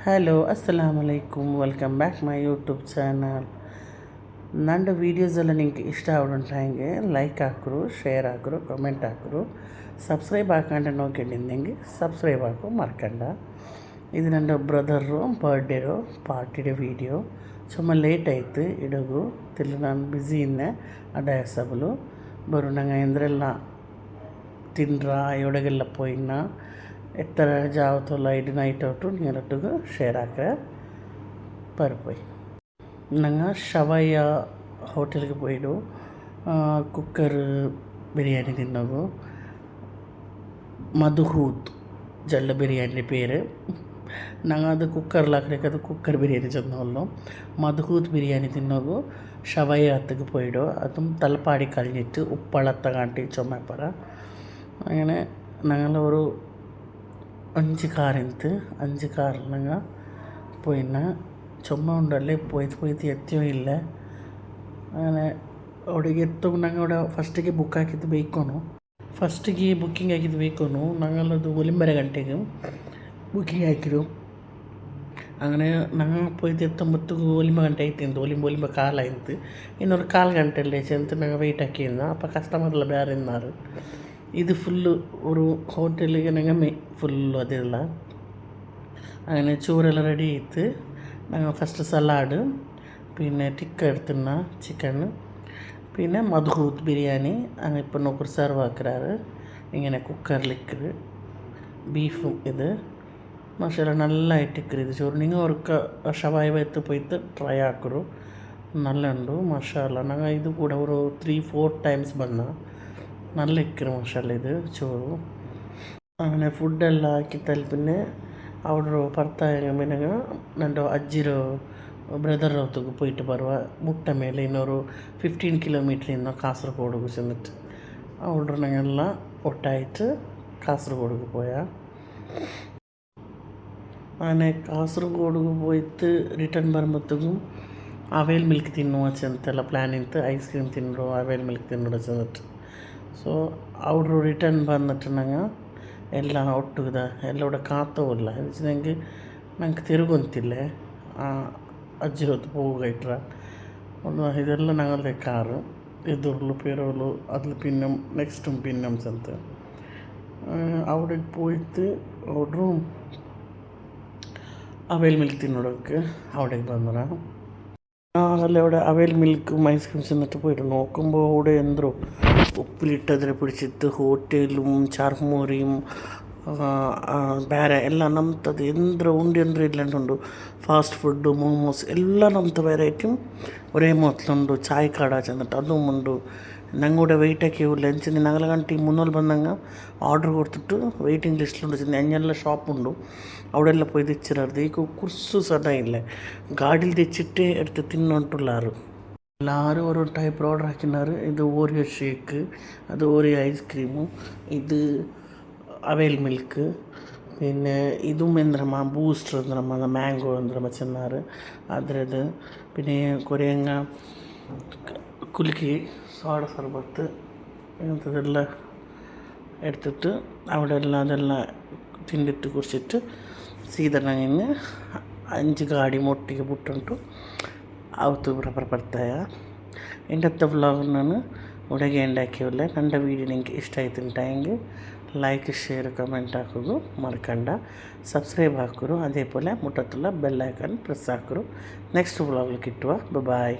Hello അസ്സലാമു അലൈക്കും welcome back my YouTube channel. ನನ್ನ ವೀಡಿಯೋಸ್ ಎಲ್ಲ ನಿಂಗೆ ಇಷ್ಟ ಆಗುಂಟಾಗೆ ಲೈಕ್ ಹಾಕರು, ಶೇರ್ ಹಾಕರು, ಕಮೆಂಟ್ ಹಾಕರು, ಸಬ್ಸ್ಕ್ರೈಬ್ ಹಾಕೊಂಡೆ ನೋಡಿಂಗೆ ಸಬ್ಸ್ಕ್ರೈಬ್ ಹಾಕು ಮರ್ಕಂಡ. ಇದು ನನ್ನ ಬ್ರದರು ಬರ್ಡೇರು ಪಾರ್ಟಿയുടെ വീഡിയോ. ചുമ്മാ ಲೇಟ್ ಆಯ್ತು ಇಡಗು ತಿರ್ಗಿ ನಾನು ಬ್ಯುಸಿ ಇನ್ನೆ ಅಡ ಸಬಲು ಬರುಣಂಗ ಎಂದ್ರೆಲ್ಲ ತಿನ್ರ ಎವಡೆಗೆಲ್ಲ ಪೋಯಿನ എത്ര ജാവത്തുള്ള നൈറ്റ് ഔട്ട് നേരിട്ട് ഷെയറാക്കുക പരപ്പോയി ഞങ്ങൾ ഷവയ്യ ഹോട്ടലിಗೆ പോയിಡು ಕುಕ್ಕರ್ ಬಿರಿಯಾನಿ ತಿನ್ನೋದು. ಮಧುಹೂತ್ ಜಲ್ಲ ಬಿರಿಯಾನಿ പേര്. ഞങ്ങൾ അത് കുക്കറിലാക്കി അത് കുക്കർ ബിരിയാണി ചെന്നോളൂ. മധുഹൂത്ത് ബിരിയാണി തിന്നോದು ഷവയ്യ ಹತ್ತಿಗೆ പോയിಡು. അതും തലപ്പാടി കഴിഞ്ഞിട്ട് ഉപ്പളത്ത കാട്ടി ചുമപ്പറ അങ്ങനെ ഞങ്ങളൊരു 5 കാറിന്ത് 5 കാറിലങ്ങ പോയിന ചുമ ഉണ്ടല്ലേ പോയിട്ട് എത്തിയോ ഇല്ല. അങ്ങനെ അവിടേക്ക് എത്തും. ഞങ്ങൾ അവിടെ ഫസ്റ്റിಗೆ ബുക്ക് ಹಾಕಿದ್ದು ಬೇಕೋನು ಫಸ್ಟಿಗೆ ಬುಕ್ಕಿಂಗ್ ಹಾಕಿದ್ದು ಬೇಕೋನು ഞങ്ങളത് 1:30 ಗಂಟೆಗೆ ബുക്കിംഗ് ಹಾಕಿರು. അങ്ങനെ ഞങ്ങൾ പോയിട്ട് എത്തുമ്പോഴത്തേക്ക് 1:30 ಗಂಟೆ ಆಯ್ತಿಂದು. 1:30 ಕಾಲಾಯ್ತು. ಇನ್ನೊಂದು 1/4 ಗಂಟೆಯಲ್ಲಿ ചെന്ന് ഞങ്ങൾ വെയിറ്റ് ആക്കിയിരുന്നു. അപ്പോൾ കസ്റ്റമറെല്ലാം ಬೇರೆ ಇన్నారు. ഇത് ഫുള്ള് ഒരു ഹോട്ടലിಗೆ ഞങ്ങൾ ഫുള്ള് അതില്ല. അങ്ങനെ ചോറെല്ലാം റെഡി ആയിട്ട് ഞങ്ങൾ ഫസ്റ്റ് സലാഡ്, പിന്നെ ടിക്ക എടുത്തുന്ന ചിക്കൻ, പിന്നെ മധുഹൂത്ത് ബിരിയാണി അങ്ങനെ ഇപ്പോൾ നോക്കി സെർവ് ആക്കാറ്. ഇങ്ങനെ കുക്കറിലിക്കറ് ബീഫും ഇത് മസാല നല്ലതായിട്ട് ഇക്കറ്. ഇത് ചോറ് നിങ്ങൾ ഒരു ഷവായി വയത്ത് പോയിട്ട് ട്രൈ ആക്കರು. നല്ല ഉണ്ട് മസാല. ഞങ്ങൾ ഇത് കൂടെ ഒരു 3-4 ടൈംസ് ಬಂದ നല്ല ഇക്കറ് മസാല ഇത് ചോറ്. അങ്ങനെ ഫുഡെല്ലാം ആക്കി തൽപ്പിന്നെ അവിടെ ഭർത്താവ് പിന്നെ ನನ್ನ ಅಜ್ಜಿರೋ ಬ್ರದರ್ ಹೊತ್ತಿಗೆ പോയിട്ട് ಬರುವ ಮುಟ್ಟ ಮೇಲೆ ಇನ್ನೊರು 15 കിലോമീറ്ററിന്ന് കാസർഗോഡ് ചെന്നിട്ട് അവിടെ ഞങ്ങളെല്ലാം ഒട്ടായിട്ട് കാസർഗോഡ് പോയാ. അങ്ങനെ കാസർഗോഡ് പോയിട്ട് റിട്ടേൺ വരുമ്പോഴത്തേക്കും ಅವೇಲ್ ಮಿಲ್ಕ್ ತಿನ್ನುವ ಅಂತೆಲ್ಲ ಪ್ಲ್ಯಾನ್ ಇತ್ತು. ಐಸ್ ಕ್ರೀಮ್ ತಿನ್ನರು, ಅವೇಲ್ ಮಿಲ್ಕ್ ತಿನ್ನೋಡು ചെന്നിട്ട്. ಸೊ ಅವರು ರಿಟರ್ನ್ ಬಂದಿട്ട് ನಂಗೆ ಎಲ್ಲ ಒಟ್ಟುದ ಎಲ್ಲ ಕೂಡ ಕಾತವಿಲ್ಲ ನನಗೆ ನಂಗೆ ತಿರುಗುಂತಿಲ್ಲ ಅಜ್ಜಿ ಹೊತ್ತು പോവുകയിട്ര ಒಂದು ಇದೆಲ್ಲ ഞങ്ങളുടെ കാറ്. എതിർಲು പെരോളു അതിൽ പിന്നെ നെക്സ്റ്റും പിന്നം ചെന്ന് അവിടെ പോയിട്ട് അവിടെ അവേൽ മിൽക്ക് തിന്നോടൊക്കെ അവിടേക്ക് വന്നതാ. അല്ല അവിടെ അവേൽ മിൽക്കും ഐസ്ക്രീം ചെന്നിട്ട് പോയിട്ട് നോക്കുമ്പോൾ അവിടെ എന്തോ ഉപ്പിലിട്ടതിനെ പിടിച്ചിട്ട് ಹೋಟೆലും ചർമുറിയും ಬೇರೆ ಎಲ್ಲ ನಮ್ತದು ಎಂದ್ರ ಉಂಡು ಇಲ್ಲಂಟುಂಡು. ಫಾಸ್ಟ್ ಫುಡ್ಡು, ಮೋಮೋಸ್ ಎಲ್ಲ ನಮ್ತ ವೆರೈಟಿ ഒരേ ಮೊತ್ತಲುಂಡು. ಚಾಯ್ ಕಾಡ ചെന്നിട്ട് അതും ഉണ്ട്. ഞങ്ങളുടെ വെയിറ്റ് ആക്കിയില്ല എന്നുവെച്ചാൽ ഞങ്ങളെ കണ്ടി മുന്നോട്ട് വന്നങ്ങ ഓർഡർ കൊടുത്തിട്ട് വെയിറ്റിംഗ് ലിസ്റ്റിലുണ്ട്. അഞ്ഞെല്ലാം ഷോപ്പുണ്ട് അവിടെ എല്ലാം പോയി തെച്ചിരുന്നത്. ഈ കുർസു സദാ ഇല്ല ಗಾಡಿಲಿ തെച്ചിട്ട് എടുത്ത് തിന്നോണ്ടുള്ളാറ്. എല്ലാവരും ഓരോ ടൈപ്പ് ഓർഡർ ആക്കിനാറ്. ഇത് ഓറിയോ ഷേക്ക്, അത് ഓറിയോ ഐസ്ക്രീമു, ഇത് ಅವೇಲ್ ಮಿಲ್ಕ್, പിന്നെ ഇതും എന്തിരമ്മ ബൂസ്റ്റർ എന്തിരമ്മ ಮ್ಯಾಂಗೋ എന്തിരമ്മ ചെന്നാറ് ಅದರದ್ದು. പിന്നെ കൊറിയങ്ങ കുലുക്കി സോഡ സർബത്ത് ഇങ്ങനത്തതെല്ലാം എടുത്തിട്ട് അവിടെ എല്ലാം അതെല്ലാം ತಿಂದಿಟ್ಟು ಕುಡಿಸಿಟ್ಟು ಸೀದಾ ನಂಗೆ 5 ಗಾಡಿ ಮೊಟ್ಟಿಗೆ ಬಿಟ್ಟುಂಟು ಅವತ್ತು ಬರ್ತಾಯ. ಇಂಡತ್ತ ವ್ಲಾಗ್ ನಾನು ಒಳಗೆ ಎಂಡ್ ಹಾಕಿವಲ್ಲ. ನನ್ನ ವೀಡಿಯೋ ನಿಂಗೆ ಇಷ್ಟ ಆಯ್ತು ಅಂಟಾಯಂಗೆ ಲೈಕ್ ಶೇರ್ ಕಮೆಂಟ್ ಹಾಕೋದು ಮರ್ಕಂಡ, ಸಬ್ಸ್ಕ್ರೈಬ್ ಹಾಕೋರು. അതേപോലെ മുട്ടത്തുള്ള ബെൽ ഐക്കൺ പ്രസ് ആക്കರು. നെക്സ്റ്റ് വ്ളോഗിൽ കിട്ടുക. ബൈ.